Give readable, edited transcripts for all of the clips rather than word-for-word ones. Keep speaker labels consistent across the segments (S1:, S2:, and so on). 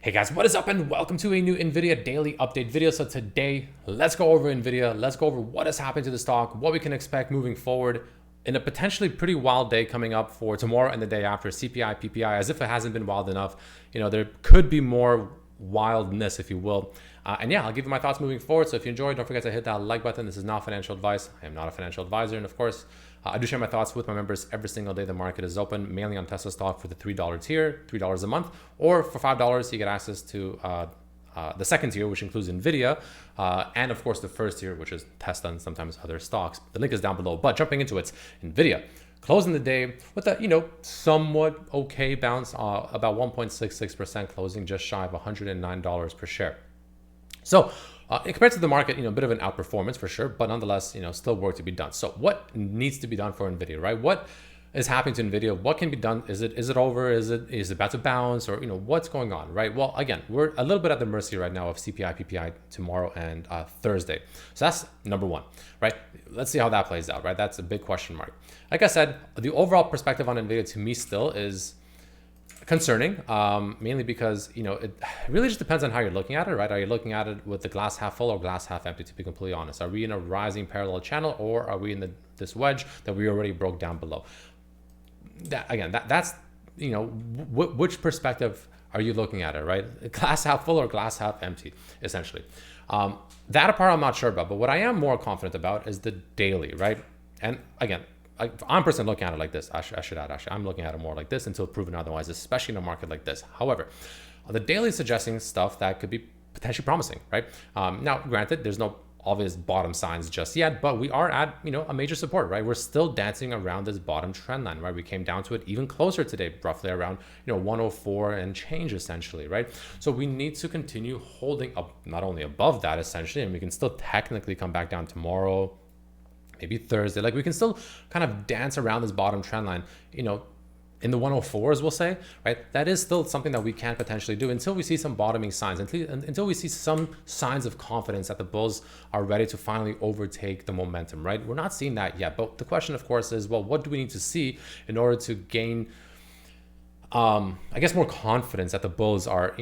S1: Hey guys, what is up and welcome to a new NVIDIA daily update video. So today, let's go over NVIDIA. Let's go over what has happened to the stock, what we can expect moving forward in a potentially pretty wild day coming up for tomorrow and the day after. CPI, PPI, as if it hasn't been wild enough. You know, there could be more wildness, if you will. And yeah, I'll give you my thoughts moving forward. So if you enjoyed, don't forget to hit that like button. This is not financial advice. I am not a financial advisor. And of course, I do share my thoughts with my members every single day the market is open, mainly on Tesla stock for the $3 tier, $3 a month, or for $5, you get access to the second tier, which includes NVIDIA, and of course the first tier, which is Tesla and sometimes other stocks. The link is down below. But jumping into it, NVIDIA closing the day with a somewhat okay bounce, about 1.66% closing, just shy of $109 per share. So compared to the market, a bit of an outperformance for sure, but nonetheless, still work to be done. So what needs to be done for NVIDIA, right? What is happening to NVIDIA? What can be done? Is it over? Is it about to bounce, or what's going on, right? Well, again, we're a little bit at the mercy right now of CPI, PPI tomorrow and Thursday. So that's number one, right? Let's see how that plays out, right? That's a big question mark. Like I said, the overall perspective on NVIDIA to me still is concerning, mainly because it really just depends on how you're looking at it, right? Are you looking at it with the glass half full or glass half empty, to be completely honest? Are we in a rising parallel channel, or are we in this wedge that we already broke down below? That's which perspective are you looking at it, right? Glass half full or glass half empty, essentially. That part I'm not sure about, but what I am more confident about is the daily, right? And again, I'm personally looking at it like this. I should add, actually, I'm looking at it more like this until proven otherwise, especially in a market like this. However, the daily is suggesting stuff that could be potentially promising, right? Now, granted, there's no obvious bottom signs just yet, but we are at, a major support, right? We're still dancing around this bottom trend line, right? We came down to it even closer today, roughly around, 104 and change, essentially, right? So we need to continue holding up, not only above that, essentially, and we can still technically come back down tomorrow, maybe Thursday. Like, we can still kind of dance around this bottom trend line, in the 104s, we'll say, right? That is still something that we can potentially do until we see some bottoming signs, until we see some signs of confidence that the bulls are ready to finally overtake the momentum, right? We're not seeing that yet. But the question, of course, is, well, what do we need to see in order to gain, I guess, more confidence that the bulls are,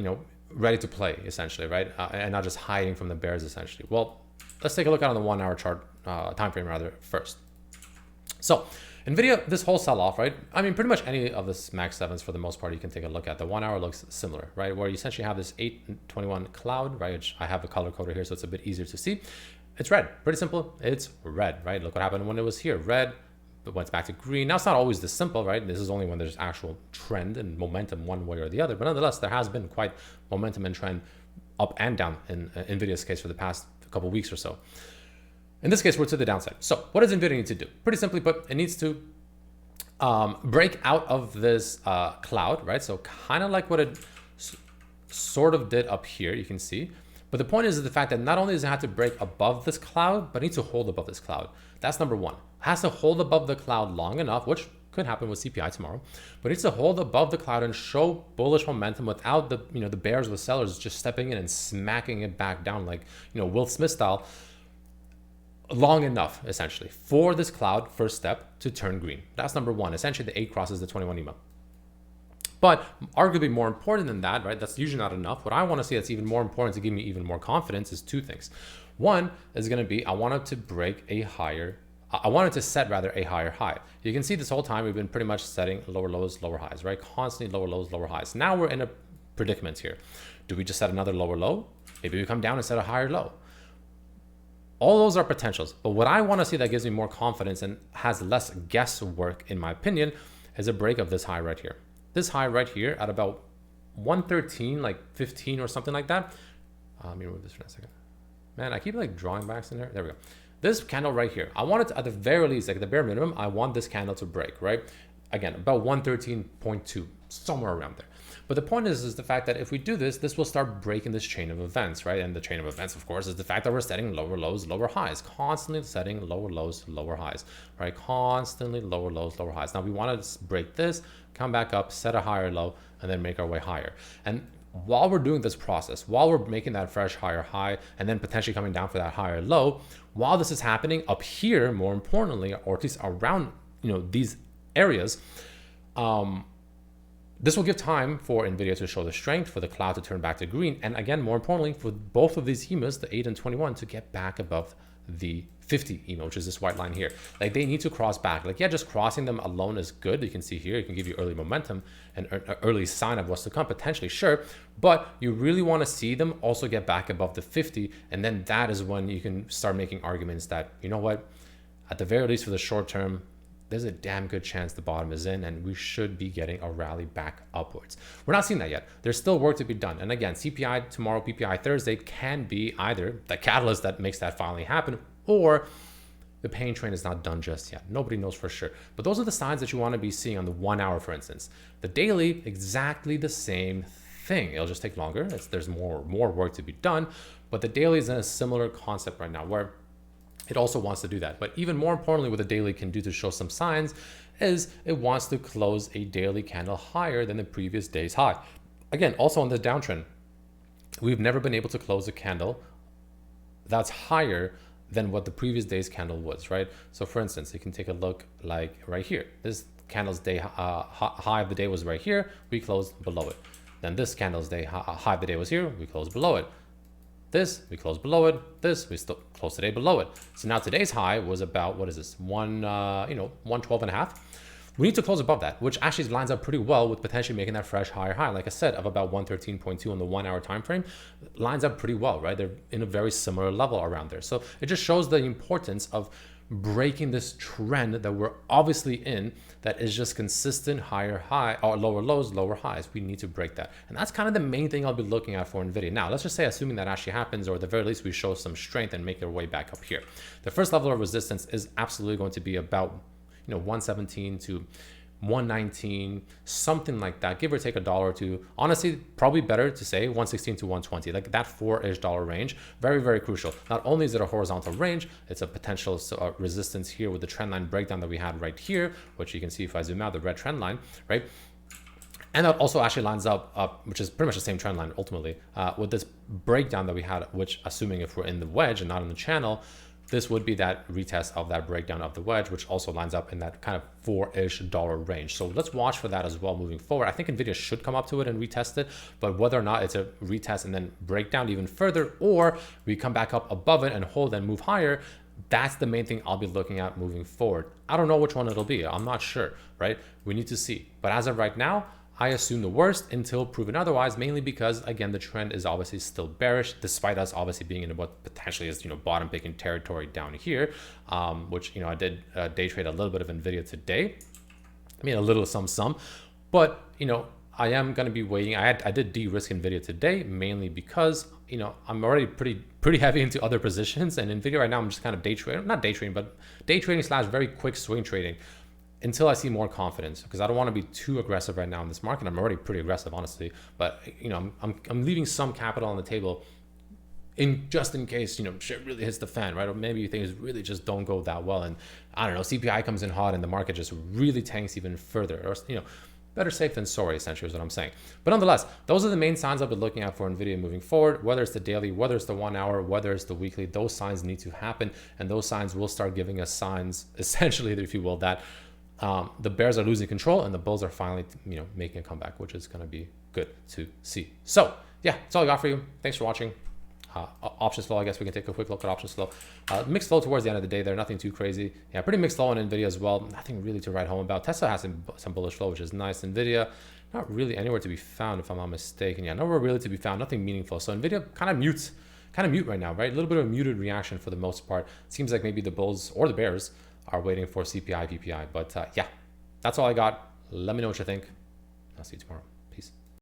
S1: ready to play, essentially, right? And not just hiding from the bears, essentially. Well, let's take a look at on the 1 hour chart, time frame rather, first. So NVIDIA, this whole sell-off, right? I mean, pretty much any of the Max 7s for the most part, you can take a look at. The 1 hour looks similar, right? Where you essentially have this 821 cloud, right? Which I have a color coded here, so it's a bit easier to see. It's red, pretty simple. It's red, right? Look what happened when it was here, red, but went back to green. Now, it's not always this simple, right? This is only when there's actual trend and momentum one way or the other. But nonetheless, there has been quite momentum and trend up and down in NVIDIA's case for the past couple of weeks or so. In this case, we're to the downside. So what does NVIDIA need to do? Pretty simply put, it needs to break out of this cloud, right? So kind of like what it sort of did up here, you can see. But the point is the fact that not only does it have to break above this cloud, but it needs to hold above this cloud. That's number one. It has to hold above the cloud long enough, which could happen with CPI tomorrow, but it needs to hold above the cloud and show bullish momentum without the the bears, the sellers just stepping in and smacking it back down like Will Smith style, long enough, essentially, for this cloud first step to turn green. That's number one. Essentially, the 8 crosses the 21 EMA. But arguably more important than that, right? That's usually not enough. What I want to see that's even more important to give me even more confidence is two things. One is going to be, I want it to break a higher, I wanted to set rather a higher high. You can see this whole time we've been pretty much setting lower lows, lower highs, right? Constantly lower lows, lower highs. Now we're in a predicament here. Do we just set another lower low? Maybe we come down and set a higher low. All those are potentials, but what I want to see that gives me more confidence and has less guesswork, in my opinion, is a break of this high right here. This high right here at about 113, like 15 or something like that. Let me remove this for a second. Man, I keep like drawing backs in there. There we go. This candle right here, I want it to, at the very least, like the bare minimum, I want this candle to break, right? Again, about 113.2, somewhere around there. But the point is the fact that if we do this, this will start breaking this chain of events, right? And the chain of events, of course, is the fact that we're setting lower lows, lower highs, constantly setting lower lows, lower highs, right? Constantly lower lows, lower highs. Now we want to break this, come back up, set a higher low, and then make our way higher. And while we're doing this process, while we're making that fresh higher high, and then potentially coming down for that higher low, while this is happening up here, more importantly, or at least around, these areas, This will give time for NVIDIA to show the strength, for the cloud to turn back to green, and again, more importantly, for both of these EMAs, the 8 and 21, to get back above the 50 EMA, which is this white line here. Like, they need to cross back. Like, yeah, just crossing them alone is good. You can see here, it can give you early momentum and an early sign of what's to come, potentially, sure. But you really want to see them also get back above the 50, and then that is when you can start making arguments that, you know what, at the very least for the short term, there's a damn good chance the bottom is in and we should be getting a rally back upwards. We're not seeing that yet. There's still work to be done. And again, CPI tomorrow, PPI Thursday can be either the catalyst that makes that finally happen, or the pain train is not done just yet. Nobody knows for sure. But those are the signs that you want to be seeing on the 1 hour, for instance. The daily, exactly the same thing. It'll just take longer. There's more work to be done. But the daily is in a similar concept right now where it also wants to do that. But even more importantly, what the daily can do to show some signs is it wants to close a daily candle higher than the previous day's high. Again, also on this downtrend, we've never been able to close a candle that's higher than what the previous day's candle was, right? So for instance, you can take a look like right here. This candle's day high of the day was right here. We closed below it. Then this candle's day high of the day was here. We closed below it. This, we closed below it. This, we still closed today below it. So now today's high was about, what is this? 112.5. We need to close above that, which actually lines up pretty well with potentially making that fresh higher high. Like I said, of about 113.2 on the 1 hour time frame, lines up pretty well, right? They're in a very similar level around there. So it just shows the importance of breaking this trend that we're obviously in, that is just consistent higher high or lower lows, lower highs. We need to break that. And that's kind of the main thing I'll be looking at for NVIDIA. Now, let's just say, assuming that actually happens, or at the very least we show some strength and make their way back up here. The first level of resistance is absolutely going to be about 117 to 119, something like that, give or take $1 or $2. Honestly, probably better to say 116 to 120, like that $4-ish range. Very, very crucial. Not only is it a horizontal range, it's a potential resistance here with the trend line breakdown that we had right here, which you can see if I zoom out, the red trend line, right? And that also actually lines up, which is pretty much the same trend line ultimately, with this breakdown that we had, which, assuming if we're in the wedge and not in the channel, this would be that retest of that breakdown of the wedge, which also lines up in that kind of $4-ish range. So let's watch for that as well moving forward. I think NVIDIA should come up to it and retest it, but whether or not it's a retest and then break down even further, or we come back up above it and hold and move higher, that's the main thing I'll be looking at moving forward. I don't know which one it'll be. I'm not sure, right? We need to see. But as of right now, I assume the worst until proven otherwise, mainly because, again, the trend is obviously still bearish, despite us obviously being in what potentially is, bottom picking territory down here, which, I did day trade a little bit of NVIDIA today. I mean, a little some, but, I am going to be waiting. I did de-risk NVIDIA today, mainly because, I'm already pretty heavy into other positions, and NVIDIA right now, I'm just kind of day trading, not day trading, but day trading / very quick swing trading, until I see more confidence, because I don't want to be too aggressive right now in this market. I'm already pretty aggressive, honestly, but I'm leaving some capital on the table just in case shit really hits the fan, right? Or maybe things really just don't go that well, and I don't know, CPI comes in hot and the market just really tanks even further, or better safe than sorry, essentially, is what I'm saying. But nonetheless, those are the main signs I'll be looking at for NVIDIA moving forward, whether it's the daily, whether it's the 1 hour, whether it's the weekly. Those signs need to happen, and those signs will start giving us signs, essentially, if you will, that the bears are losing control and the bulls are finally, making a comeback, which is going to be good to see. So yeah, that's all I got for you. Thanks for watching. Options flow, I guess we can take a quick look at options flow. Mixed flow towards the end of the day there, nothing too crazy. Yeah, pretty mixed flow on NVIDIA as well. Nothing really to write home about. Tesla has some bullish flow, which is nice. NVIDIA, not really anywhere to be found, if I'm not mistaken. Yeah, nowhere really to be found, nothing meaningful. So NVIDIA kind of mute right now, right? A little bit of a muted reaction for the most part. Seems like maybe the bulls or the bears are waiting for CPI, PPI. But yeah, that's all I got. Let me know what you think. I'll see you tomorrow. Peace.